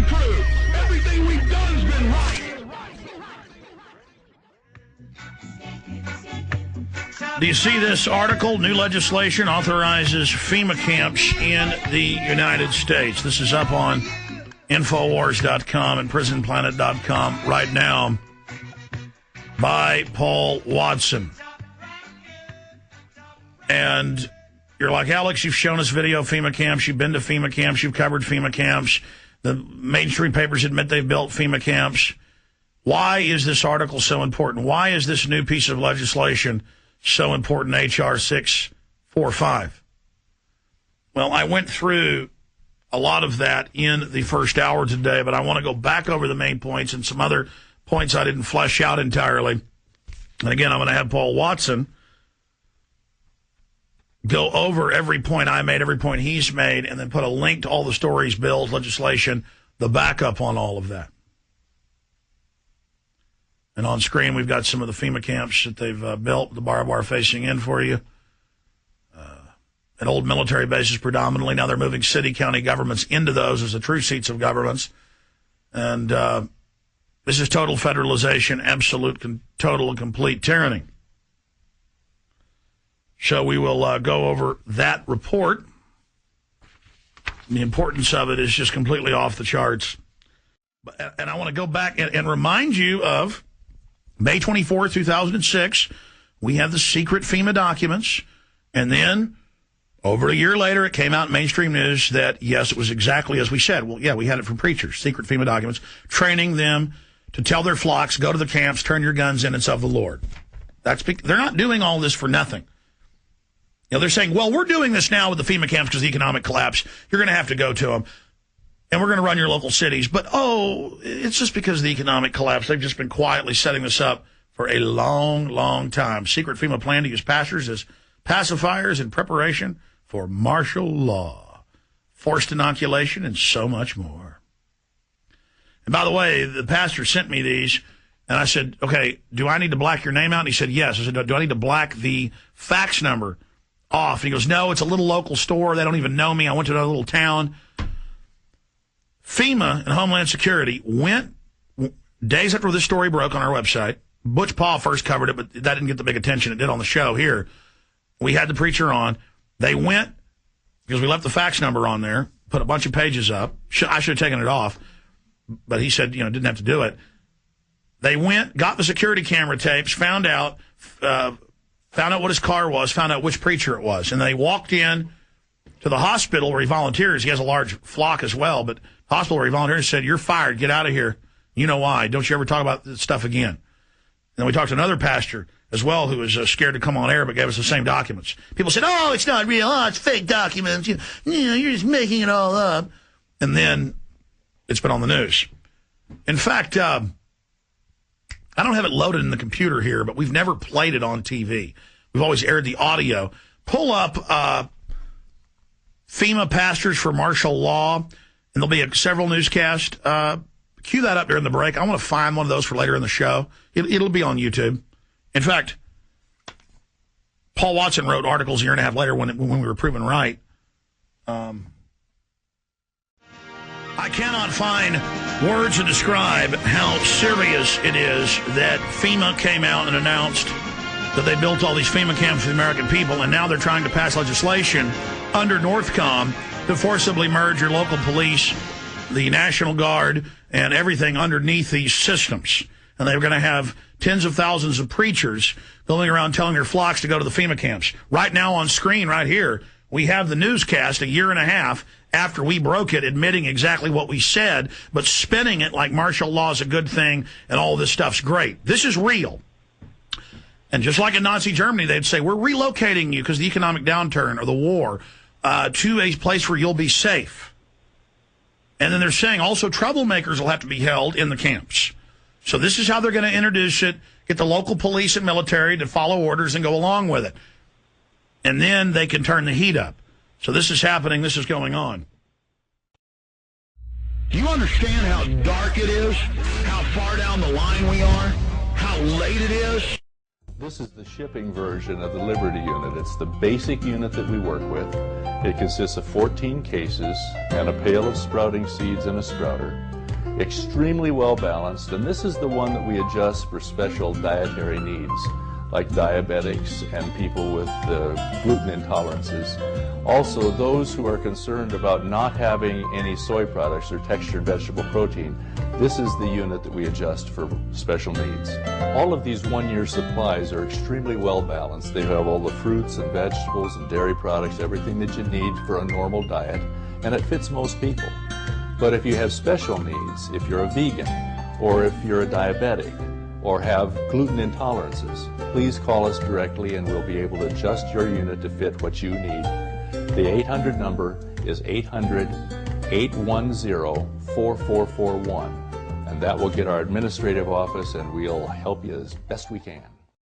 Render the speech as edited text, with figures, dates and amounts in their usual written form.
been true. Everything we've done's been right. Do you see this article? New legislation authorizes FEMA camps in the United States. This is up on Infowars.com and PrisonPlanet.com right now by Paul Watson. And you're like, Alex, you've shown us video of FEMA camps. You've been to FEMA camps. You've covered FEMA camps. The mainstream papers admit they've built FEMA camps. Why is this article so important? Why is this new piece of legislation so important, H.R. 645? Well, I went through a lot of that in the first hour today, but I want to go back over the main points and some other points I didn't flesh out entirely. And again, I'm going to have Paul Watson go over every point I made, every point he's made, and then put a link to all the stories, bills, legislation, the backup on all of that. And on screen, we've got some of the FEMA camps that they've built, the barbed wire facing in for you. At old military bases predominantly. Now they're moving city, county governments into those as the true seats of governments. And this is total federalization, absolute, total, and complete tyranny. So we will go over that report. The importance of it is just completely off the charts. And I want to go back and remind you of May 24, 2006. We have the secret FEMA documents. And then over a year later, it came out in mainstream news that, yes, it was exactly as we said. Well, yeah, we had it from preachers, secret FEMA documents, training them to tell their flocks, go to the camps, turn your guns in, it's of the Lord. They're not doing all this for nothing. You know, they're saying, well, we're doing this now with the FEMA camps because of the economic collapse. You're going to have to go to them. And we're going to run your local cities. But, it's just because of the economic collapse. They've just been quietly setting this up for a long, long time. Secret FEMA plan to use pastors as pacifiers in preparation for martial law, forced inoculation, and so much more. And by the way, the pastor sent me these, and I said, okay, do I need to black your name out? And he said, yes. I said, do I need to black the fax number off? And he goes, no, it's a little local store. They don't even know me. I went to another little town. FEMA and Homeland Security went days after this story broke on our website. Butch Paul first covered it, but that didn't get the big attention it did on the show here. We had the preacher on. They went, because we left the fax number on there, put a bunch of pages up. I should have taken it off, but he said, didn't have to do it. They went, got the security camera tapes, found out what his car was, found out which preacher it was. And they walked in to the hospital where he volunteers. He has a large flock as well, but hospital where he volunteers said, you're fired. Get out of here. You know why. Don't you ever talk about this stuff again. And then we talked to another pastor as well who was scared to come on air but gave us the same documents. People said, oh, it's not real. Oh, it's fake documents. You're just making it all up. And then it's been on the news. In fact, I don't have it loaded in the computer here, but we've never played it on TV. We've always aired the audio. Pull up FEMA pastors for martial law, and there'll be several newscasts. Cue that up during the break. I want to find one of those for later in the show. It'll be on YouTube. In fact, Paul Watson wrote articles a year and a half later when we were proven right. I cannot find words to describe how serious it is that FEMA came out and announced that they built all these FEMA camps for the American people, and now they're trying to pass legislation under Northcom to forcibly merge your local police, the National Guard, and everything underneath these systems. And they're going to have tens of thousands of preachers going around telling their flocks to go to the FEMA camps. Right now on screen right here, we have the newscast a year and a half after we broke it, admitting exactly what we said, but spinning it like martial law is a good thing and all this stuff's great. This is real. And just like in Nazi Germany, they'd say, we're relocating you because of the economic downturn or the war to a place where you'll be safe. And then they're saying also troublemakers will have to be held in the camps. So this is how they're going to introduce it, get the local police and military to follow orders and go along with it. And then they can turn the heat up. So this is happening. This is going on. Do you understand how dark it is? How far down the line we are? How late it is? This is the shipping version of the Liberty unit. It's the basic unit that we work with. It consists of 14 cases and a pail of sprouting seeds and a sprouter. extremely well balanced, and this is the one that we adjust for special dietary needs, like diabetics and people with gluten intolerances. Also, those who are concerned about not having any soy products or textured vegetable protein, this is the unit that we adjust for special needs. All of these one-year supplies are extremely well balanced. They have all the fruits and vegetables and dairy products, everything that you need for a normal diet, and it fits most people. But if you have special needs, if you're a vegan, or if you're a diabetic, or have gluten intolerances, please call us directly and we'll be able to adjust your unit to fit what you need. The 800 number is 800-810-4441, and that will get our administrative office and we'll help you as best we can.